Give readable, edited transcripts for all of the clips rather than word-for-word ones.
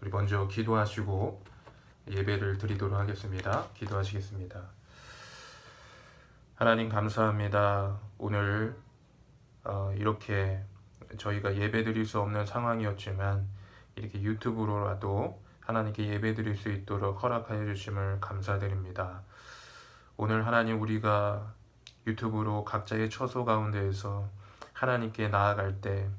우리 먼저 기도하시고 예배를 드리도록 하겠습니다. 기도하시겠습니다. 하나님 감사합니다. 오늘 이렇게 저희가 예배 드릴 수 없는 상황이었지만 이렇게 유튜브로라도 하나님께 예배 드릴 수 있도록 허락하여 주심을 감사드립니다. 오늘 하나님 우리가 유튜브로 각자의 처소 가운데에서 하나님께 나아갈 때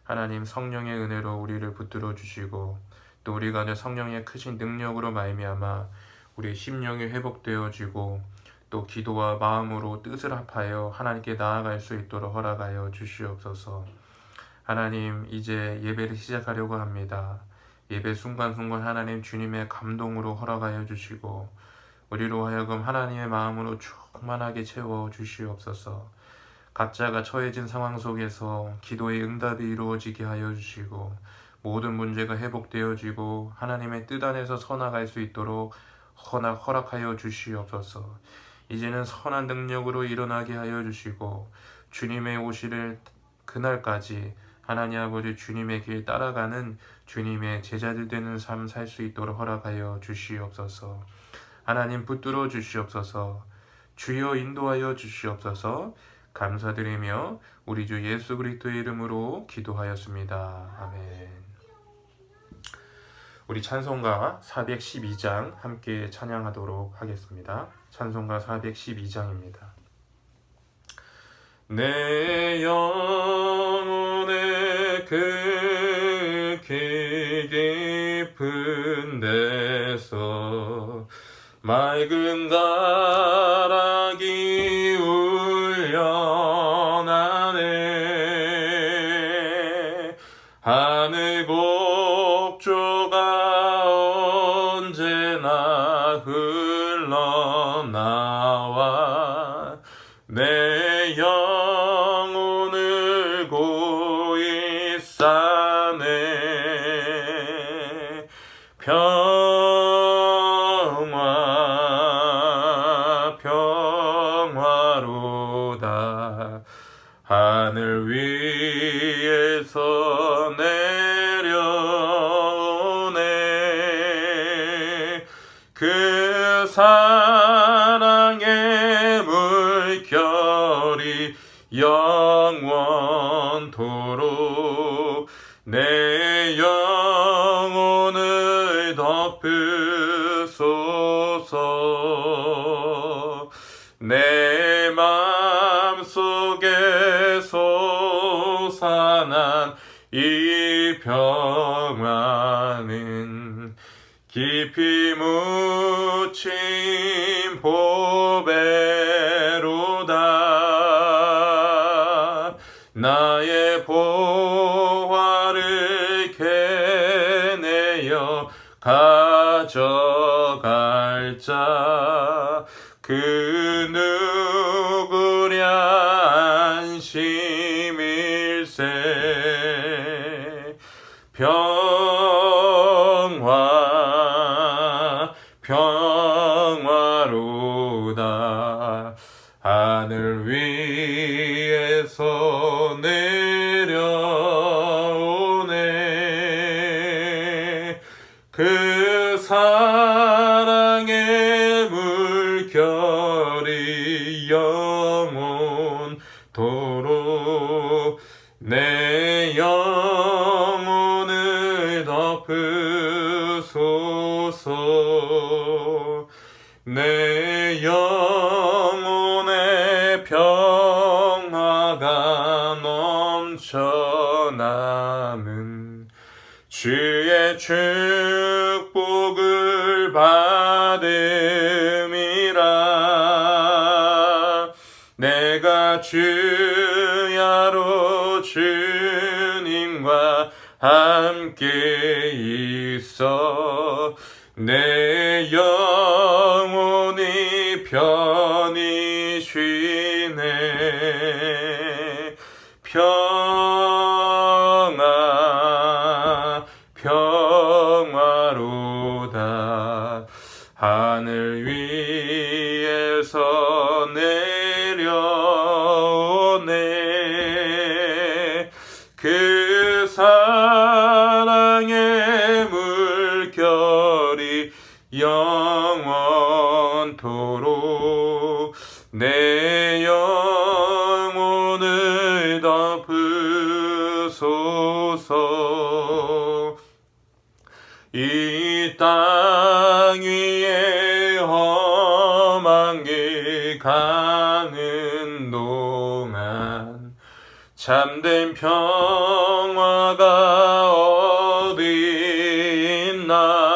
하나님 성령의 은혜로 우리를 붙들어 주시고 또 우리 가운데 성령의 크신 능력으로 말미암아 우리의 심령이 회복되어지고 또 기도와 마음으로 뜻을 합하여 하나님께 나아갈 수 있도록 허락하여 주시옵소서. 하나님 이제 예배를 시작하려고 합니다. 예배 순간순간 하나님 주님의 감동으로 허락하여 주시고 우리로 하여금 하나님의 마음으로 충만하게 채워 주시옵소서. 각자가 처해진 상황 속에서 기도의 응답이 이루어지게 하여 주시고 모든 문제가 회복되어지고 하나님의 뜻 안에서 서나갈 수 있도록 허락하여 주시옵소서. 이제는 선한 능력으로 일어나게 하여 주시고 주님의 오실 그날까지 하나님 아버지 주님의 길 따라가는 주님의 제자들 되는 삶 살 수 있도록 허락하여 주시옵소서. 하나님 붙들어 주시옵소서. 주여 인도하여 주시옵소서. 감사드리며 우리 주 예수 그리스도의 이름으로 기도하였습니다. 아멘. 우리 찬송가 412장 함께 찬양하도록 하겠습니다. 찬송가 412장입니다. 내 영혼의 그 깊은 데서 맑은 가락이 울려나네. 하늘 곡조가 언제나 흘러나와 내 영혼을 고이 싸네. 평화로다. 하늘 위에서 내려오네. 그 사랑의 물결이 영원토록 내 영혼을 덮으소서. 내 맘속에 솟아난 이 평화는 깊이 묻힌 보배로다. 나의 보화를 캐내어 가져갈 자 그 누구랴 안심일세. 평화로다. 하늘 위에서 내려오네. 그 사랑의 물결이 영원토록 내 영혼을 덮으소서. 내 영혼의 평화가 넘쳐나는 주의 축복을 받음이라. 내가 주야로 주님과 함께 있어 내 영혼이 편히 쉬네. 평화로다. 하늘 위에서 내려오네. 그 사랑의 물 영원토록 내 영혼을 덮으소서. 이 땅 위에 험한 길 가는 동안 참된 평화가 어디 있나.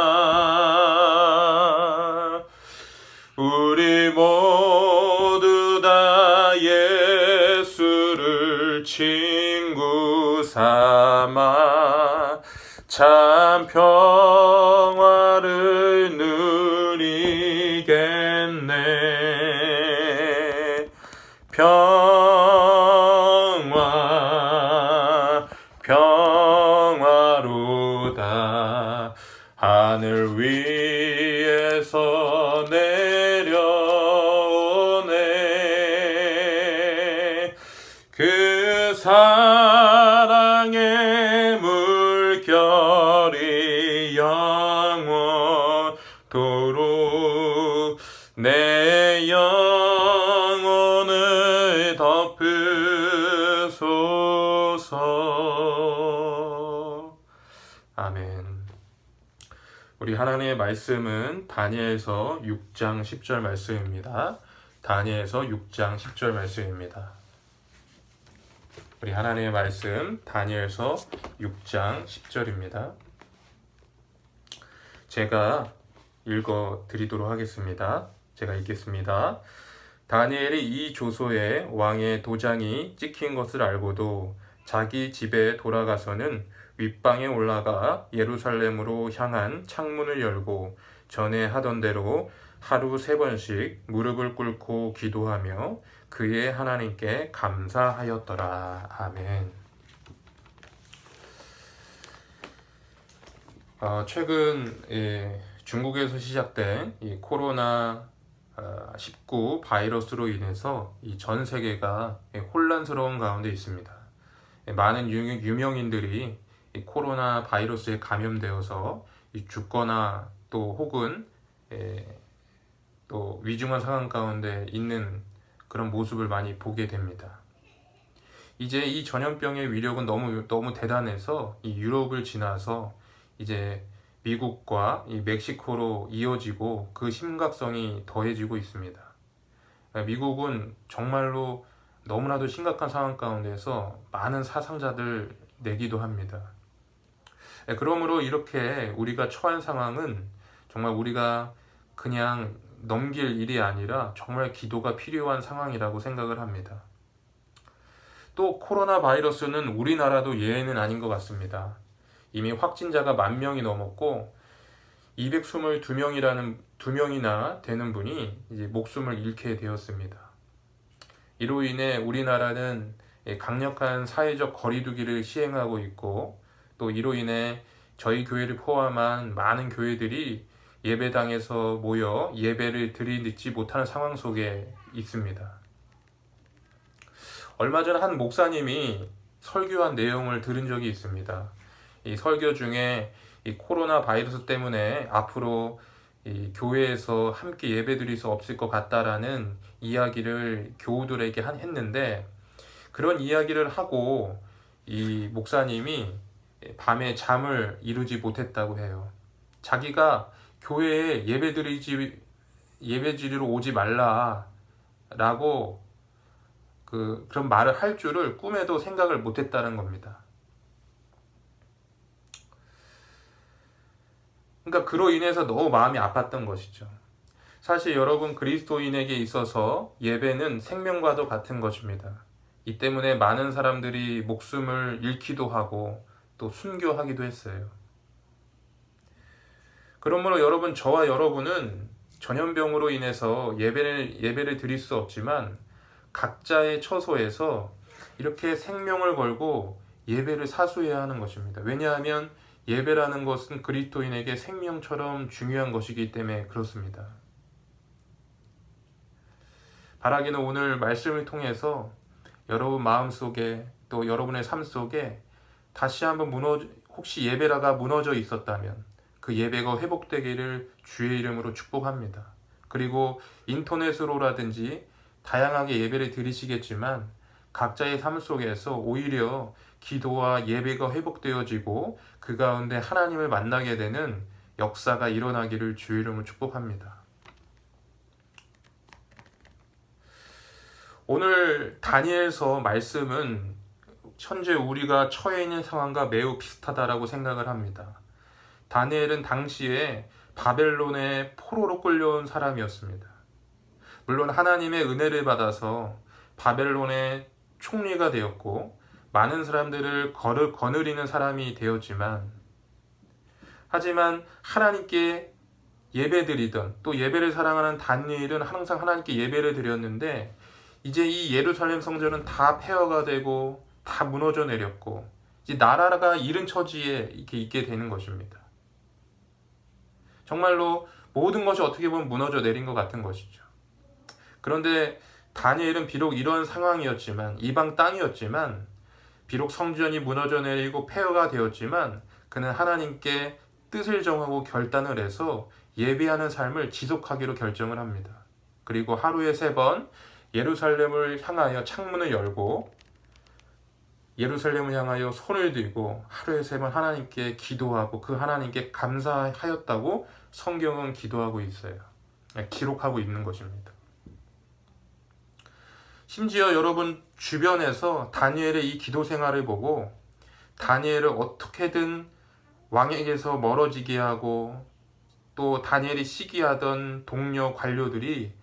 우리 모두 다 예수를 친구 삼아 참 평화를 누리겠네. 평화로다. 하늘 위에서 내려오네. 그 사랑의 물결이 영원토록 내 영혼을 덮으소서. 아멘. 우리 하나님의 말씀은 다니엘서 6장 10절 말씀입니다. 다니엘서 6장 10절 말씀입니다. 우리 하나님의 말씀 다니엘서 6장 10절입니다. 제가 읽어 드리도록 하겠습니다. 제가 읽겠습니다. 다니엘이 이 조서에 왕의 도장이 찍힌 것을 알고도 자기 집에 돌아가서는 윗방에 올라가 예루살렘으로 향한 창문을 열고 전에 하던 대로 하루 3번씩 무릎을 꿇고 기도하며 그의 하나님께 감사하였더라. 아멘. 최근 중국에서 시작된 이 코로나19 바이러스로 인해서 이 전 세계가 혼란스러운 가운데 있습니다. 많은 유명인들이 이 코로나 바이러스에 감염되어서 죽거나 또 혹은 또 위중한 상황 가운데 있는 그런 모습을 많이 보게 됩니다. 이제 이 전염병의 위력은 너무 대단해서 이 유럽을 지나서 이제 미국과 이 멕시코로 이어지고 그 심각성이 더해지고 있습니다. 미국은 정말로 너무나도 심각한 상황 가운데서 많은 사상자들 내기도 합니다. 그러므로 이렇게 우리가 처한 상황은 정말 우리가 그냥 넘길 일이 아니라 정말 기도가 필요한 상황이라고 생각을 합니다. 또 코로나 바이러스는 우리나라도 예외는 아닌 것 같습니다. 이미 확진자가 10,000명이 넘었고 222명이나 되는 분이 이제 목숨을 잃게 되었습니다. 이로 인해 우리나라는 강력한 사회적 거리두기를 시행하고 있고 또 이로 인해 저희 교회를 포함한 많은 교회들이 예배당에서 모여 예배를 드리지 못하는 상황 속에 있습니다. 얼마 전 한 목사님이 설교한 내용을 들은 적이 있습니다. 이 설교 중에 이 코로나 바이러스 때문에 앞으로 이 교회에서 함께 예배드릴 수 없을 것 같다라는 이야기를 교우들에게 했는데, 그런 이야기를 하고 이 목사님이 밤에 잠을 이루지 못했다고 해요. 자기가 교회에 예배드리러 오지 말라라고 그런 말을 할 줄을 꿈에도 생각을 못했다는 겁니다. 그러니까 그로 인해서 너무 마음이 아팠던 것이죠. 사실 여러분, 그리스도인에게 있어서 예배는 생명과도 같은 것입니다. 이 때문에 많은 사람들이 목숨을 잃기도 하고 또 순교하기도 했어요. 그러므로 여러분, 저와 여러분은 전염병으로 인해서 예배를 드릴 수 없지만 각자의 처소에서 이렇게 생명을 걸고 예배를 사수해야 하는 것입니다. 왜냐하면 예배라는 것은 그리스도인에게 생명처럼 중요한 것이기 때문에 그렇습니다. 바라기는 오늘 말씀을 통해서 여러분 마음속에 또 여러분의 삶 속에 다시 한번 혹시 예배라가 무너져 있었다면 그 예배가 회복되기를 주의 이름으로 축복합니다. 그리고 인터넷으로라든지 다양하게 예배를 드리시겠지만 각자의 삶 속에서 오히려 기도와 예배가 회복되어지고 그 가운데 하나님을 만나게 되는 역사가 일어나기를 주의 이름으로 축복합니다. 오늘 다니엘서 말씀은 현재 우리가 처해 있는 상황과 매우 비슷하다라고 생각을 합니다. 다니엘은 당시에 바벨론의 포로로 끌려온 사람이었습니다. 물론 하나님의 은혜를 받아서 바벨론의 총리가 되었고 많은 사람들을 거느리는 사람이 되었지만, 하지만 하나님께 예배드리던 또 예배를 사랑하는 다니엘은 항상 하나님께 예배를 드렸는데, 이제 이 예루살렘 성전은 다 폐허가 되고 다 무너져 내렸고 이제 나라가 이른 처지에 이렇게 있게 되는 것입니다. 정말로 모든 것이 어떻게 보면 무너져 내린 것 같은 것이죠. 그런데 다니엘은 비록 이런 상황이었지만, 이방 땅이었지만, 비록 성전이 무너져 내리고 폐허가 되었지만 그는 하나님께 뜻을 정하고 결단을 해서 예배하는 삶을 지속하기로 결정을 합니다. 그리고 하루에 3번 예루살렘을 향하여 창문을 열고 예루살렘을 향하여 손을 들고 하루에 3번 하나님께 기도하고 그 하나님께 감사하였다고 성경은 기도하고 있어요. 기록하고 있는 것입니다. 심지어 여러분 주변에서 다니엘의 이 기도 생활을 보고 다니엘을 어떻게든 왕에게서 멀어지게 하고 또 다니엘이 시기하던 동료 관료들이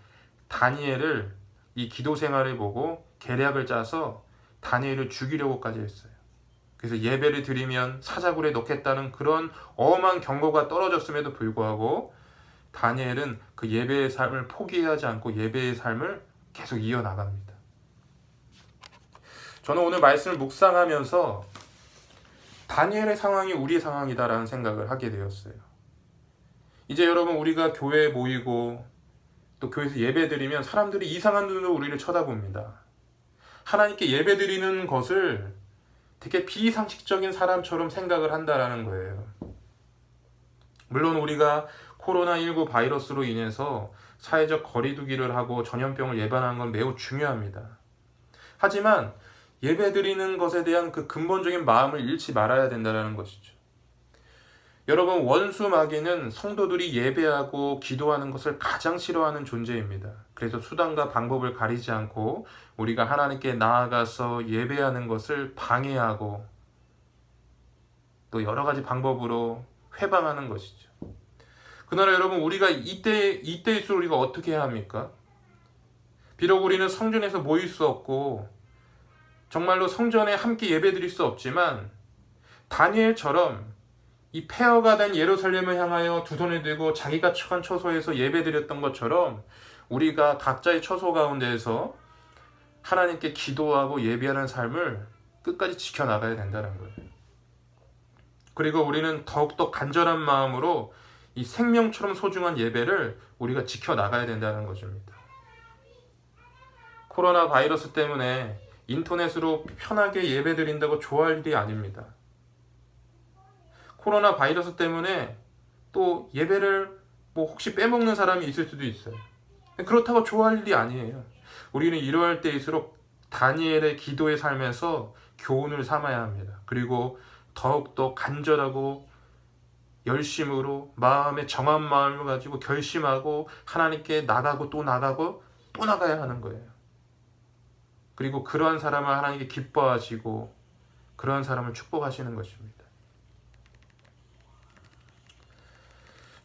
다니엘을 이 기도 생활을 보고 계략을 짜서 다니엘을 죽이려고까지 했어요. 그래서 예배를 드리면 사자굴에 넣겠다는 그런 엄한 경고가 떨어졌음에도 불구하고 다니엘은 그 예배의 삶을 포기하지 않고 예배의 삶을 계속 이어나갑니다. 저는 오늘 말씀을 묵상하면서 다니엘의 상황이 우리의 상황이다라는 생각을 하게 되었어요. 이제 여러분, 우리가 교회에 모이고 또 교회에서 예배드리면 사람들이 이상한 눈으로 우리를 쳐다봅니다. 하나님께 예배드리는 것을 되게 비상식적인 사람처럼 생각을 한다라는 거예요. 물론 우리가 코로나19 바이러스로 인해서 사회적 거리두기를 하고 전염병을 예방하는 건 매우 중요합니다. 하지만 예배드리는 것에 대한 그 근본적인 마음을 잃지 말아야 된다는 것이죠. 여러분, 원수 마귀는 성도들이 예배하고 기도하는 것을 가장 싫어하는 존재입니다. 그래서 수단과 방법을 가리지 않고 우리가 하나님께 나아가서 예배하는 것을 방해하고 또 여러 가지 방법으로 회방하는 것이죠. 그러나 여러분, 우리가 이때일수록 우리가 어떻게 해야 합니까? 비록 우리는 성전에서 모일 수 없고 정말로 성전에 함께 예배드릴 수 없지만 다니엘처럼 이 폐허가 된 예루살렘을 향하여 두 손을 들고 자기가 처한 처소에서 예배드렸던 것처럼 우리가 각자의 처소 가운데에서 하나님께 기도하고 예배하는 삶을 끝까지 지켜나가야 된다는 거예요. 그리고 우리는 더욱더 간절한 마음으로 이 생명처럼 소중한 예배를 우리가 지켜나가야 된다는 것입니다. 코로나 바이러스 때문에 인터넷으로 편하게 예배드린다고 좋아할 일이 아닙니다. 코로나 바이러스 때문에 또 예배를 혹시 빼먹는 사람이 있을 수도 있어요. 그렇다고 좋아할 일이 아니에요. 우리는 이러할 때일수록 다니엘의 기도의 삶에서 교훈을 삼아야 합니다. 그리고 더욱더 간절하고 열심으로 마음에 정한 마음을 가지고 결심하고 하나님께 나가고 또 나가고 또 나가야 하는 거예요. 그리고 그러한 사람을 하나님께 기뻐하시고 그러한 사람을 축복하시는 것입니다.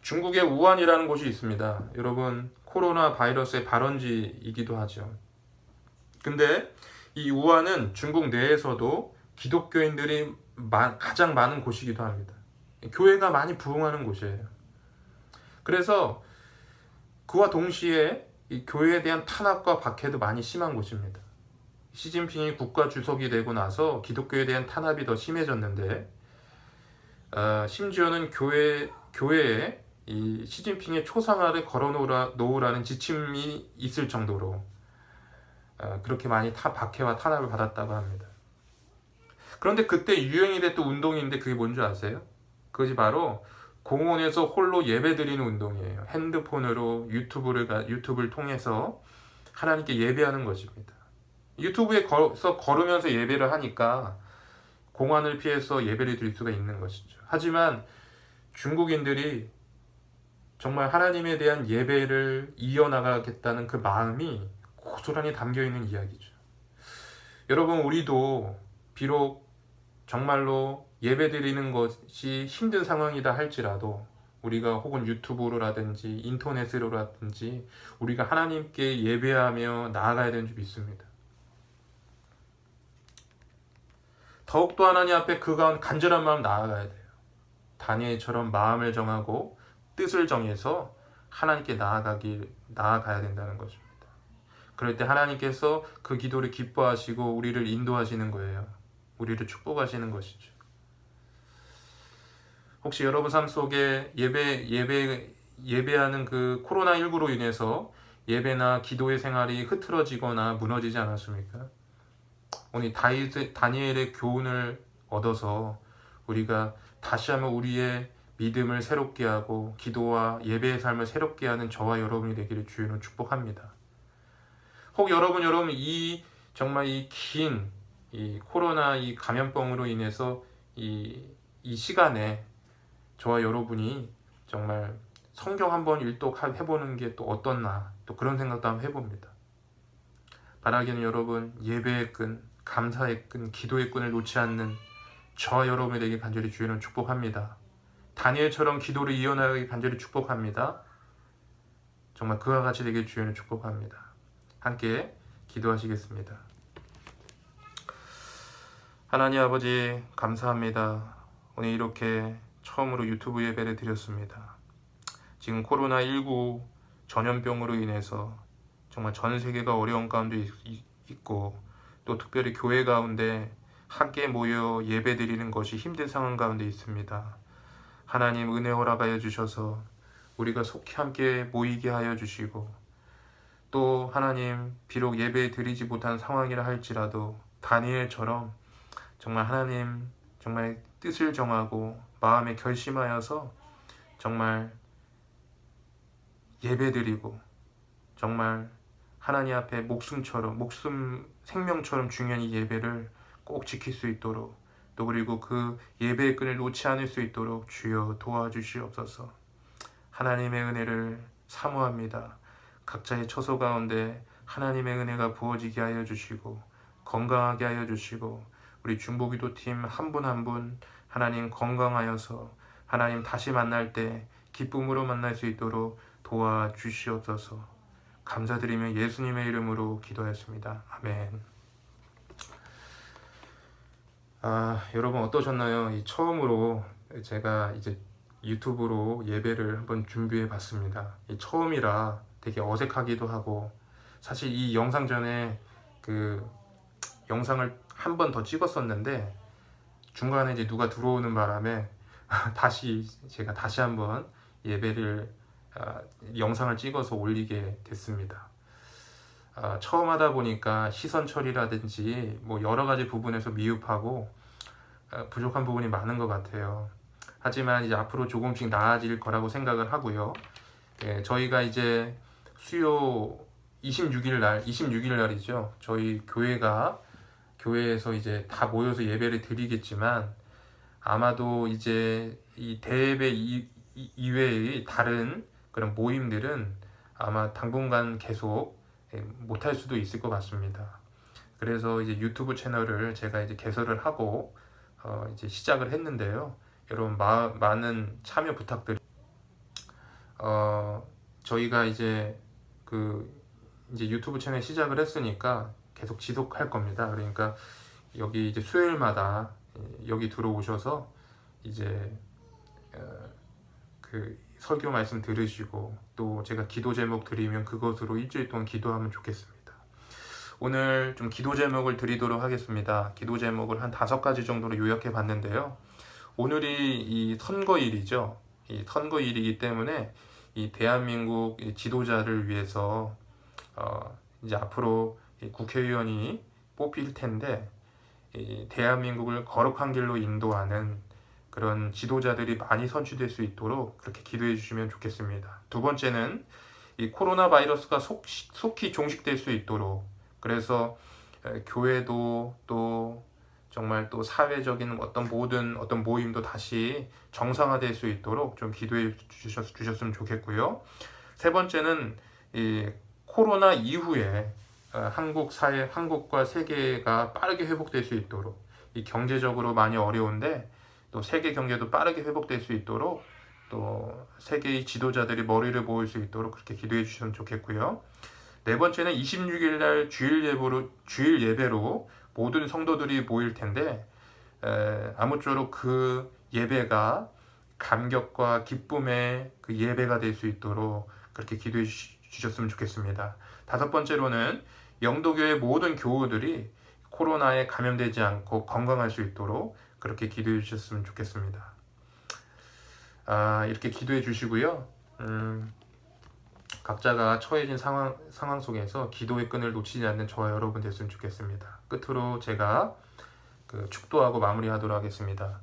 중국의 우한이라는 곳이 있습니다. 여러분, 코로나 바이러스의 발원지이기도 하죠. 근데 이 우한은 중국 내에서도 기독교인들이 가장 많은 곳이기도 합니다. 교회가 많이 부흥하는 곳이에요. 그래서 그와 동시에 이 교회에 대한 탄압과 박해도 많이 심한 곳입니다. 시진핑이 국가 주석이 되고 나서 기독교에 대한 탄압이 더 심해졌는데 심지어는 교회에 이 시진핑의 초상화를 걸어놓으라는 지침이 있을 정도로 그렇게 많이 박해와 탄압을 받았다고 합니다. 그런데 그때 유행이 됐던 운동인데 그게 뭔지 아세요? 그것이 바로 공원에서 홀로 예배드리는 운동이에요. 핸드폰으로 유튜브를 통해서 하나님께 예배하는 것입니다. 유튜브에 걸으면서 예배를 하니까 공안을 피해서 예배를 드릴 수가 있는 것이죠. 하지만 중국인들이 정말 하나님에 대한 예배를 이어나가겠다는 그 마음이 고스란히 담겨 있는 이야기죠. 여러분, 우리도 비록 정말로 예배드리는 것이 힘든 상황이다 할지라도 우리가 혹은 유튜브로라든지 인터넷으로라든지 우리가 하나님께 예배하며 나아가야 되는 줄 믿습니다. 더욱더 하나님 앞에 그 간절한 마음 나아가야 돼요. 다니엘처럼 마음을 정하고 뜻을 정해서 하나님께 나아가야 된다는 것입니다. 그럴 때 하나님께서 그 기도를 기뻐하시고 우리를 인도하시는 거예요. 우리를 축복하시는 것이죠. 혹시 여러분 삶 속에 예배하는 그 코로나19로 인해서 예배나 기도의 생활이 흐트러지거나 무너지지 않았습니까? 오늘 다니엘의 교훈을 얻어서 우리가 다시 한번 우리의 믿음을 새롭게 하고 기도와 예배의 삶을 새롭게 하는 저와 여러분이 되기를 주님은 축복합니다. 혹 여러분 정말 이 긴 코로나 이 감염병으로 인해서 이 시간에 저와 여러분이 정말 성경 한번 일독 해보는 게 또 어떻나 또 그런 생각도 한번 해봅니다. 바라기는 여러분 예배의 끈, 감사의 끈, 기도의 끈을 놓지 않는 저와 여러분이 되길 간절히 주님은 축복합니다. 다니엘처럼 기도를 이어나가길 간절히 축복합니다. 정말 그와 같이 되길 주님은 축복합니다. 함께 기도하시겠습니다. 하나님 아버지 감사합니다. 오늘 이렇게 처음으로 유튜브 예배를 드렸습니다. 지금 코로나19 전염병으로 인해서 정말 전 세계가 어려운 가운데 있고 또 특별히 교회 가운데 함께 모여 예배 드리는 것이 힘든 상황 가운데 있습니다. 하나님 은혜 허락하여 주셔서 우리가 속히 함께 모이게 하여 주시고 또 하나님 비록 예배 드리지 못한 상황이라 할지라도 다니엘처럼 정말 하나님 정말 뜻을 정하고 마음에 결심하여서 정말 예배드리고 정말 하나님 앞에 생명처럼 중요한 이 예배를 꼭 지킬 수 있도록 또 그리고 그 예배의 끈을 놓지 않을 수 있도록 주여 도와주시옵소서. 하나님의 은혜를 사모합니다. 각자의 처소 가운데 하나님의 은혜가 부어지게 하여 주시고 건강하게 하여 주시고 우리 중보기도팀 한 분 한 분 하나님 건강하여서 하나님 다시 만날 때 기쁨으로 만날 수 있도록 도와주시옵소서. 감사드리며 예수님의 이름으로 기도했습니다. 아멘. 여러분 어떠셨나요? 처음으로 제가 이제 유튜브로 예배를 한번 준비해 봤습니다. 처음이라 되게 어색하기도 하고 사실 이 영상 전에 그 영상을 한 번 더 찍었었는데 중간에 이제 누가 들어오는 바람에 제가 다시 한번 예배를 영상을 찍어서 올리게 됐습니다. 처음 하다 보니까 시선 처리라든지 뭐 여러 가지 부분에서 미흡하고 부족한 부분이 많은 것 같아요. 하지만 이제 앞으로 조금씩 나아질 거라고 생각을 하고요. 저희가 이제 수요 26일 날이죠. 저희 교회에서 이제 다 모여서 예배를 드리겠지만 아마도 이제 이 대예배 이외의 다른 그런 모임들은 아마 당분간 계속 못할 수도 있을 것 같습니다. 그래서 이제 유튜브 채널을 제가 이제 개설을 하고 이제 시작을 했는데요. 여러분 많은 참여 부탁드립니다. 저희가 이제 이제 유튜브 채널 시작을 했으니까 계속 지속할 겁니다. 그러니까 여기 이제 수요일마다 여기 들어오셔서 이제 그 설교 말씀 들으시고 또 제가 기도 제목 드리면 그것으로 일주일 동안 기도하면 좋겠습니다. 오늘 좀 기도 제목을 드리도록 하겠습니다. 기도 제목을 한 5가지 정도로 요약해 봤는데요. 오늘이 이 선거일이죠. 이 선거일이기 때문에 이 대한민국 지도자를 위해서 이제 앞으로 국회의원이 뽑힐 텐데 이 대한민국을 거룩한 길로 인도하는 그런 지도자들이 많이 선출될 수 있도록 그렇게 기도해 주시면 좋겠습니다. 두 번째는 이 코로나 바이러스가 속히 종식될 수 있도록, 그래서 교회도 또 정말 또 사회적인 모든 어떤 모임도 다시 정상화될 수 있도록 좀 기도해 주셨으면 좋겠고요. 세 번째는 이 코로나 이후에 한국과 세계가 빠르게 회복될 수 있도록, 이 경제적으로 많이 어려운데 또 세계 경제도 빠르게 회복될 수 있도록 또 세계의 지도자들이 머리를 모을 수 있도록 그렇게 기도해 주시면 좋겠고요. 네 번째는 26일 날 주일 예배로 모든 성도들이 모일 텐데 아무쪼록 그 예배가 감격과 기쁨의 그 예배가 될 수 있도록 그렇게 기도해 주셨으면 좋겠습니다. 다섯 번째로는 영도교회 모든 교우들이 코로나에 감염되지 않고 건강할 수 있도록 그렇게 기도해 주셨으면 좋겠습니다. 이렇게 기도해 주시고요. 각자가 처해진 상황 속에서 기도의 끈을 놓치지 않는 저와 여러분 됐으면 좋겠습니다. 끝으로 제가 축도하고 마무리하도록 하겠습니다.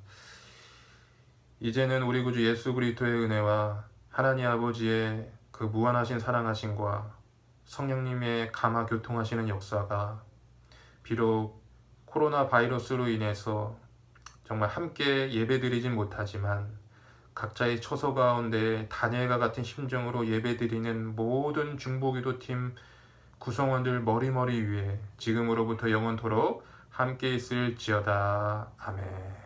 이제는 우리 구주 예수 그리스도의 은혜와 하나님 아버지의 그 무한하신 사랑하심과 성령님의 감화 교통하시는 역사가 비록 코로나 바이러스로 인해서 정말 함께 예배드리진 못하지만 각자의 처소 가운데 다니엘과 같은 심정으로 예배드리는 모든 중보기도팀 구성원들 머리머리 위에 지금으로부터 영원토록 함께 있을지어다. 아멘.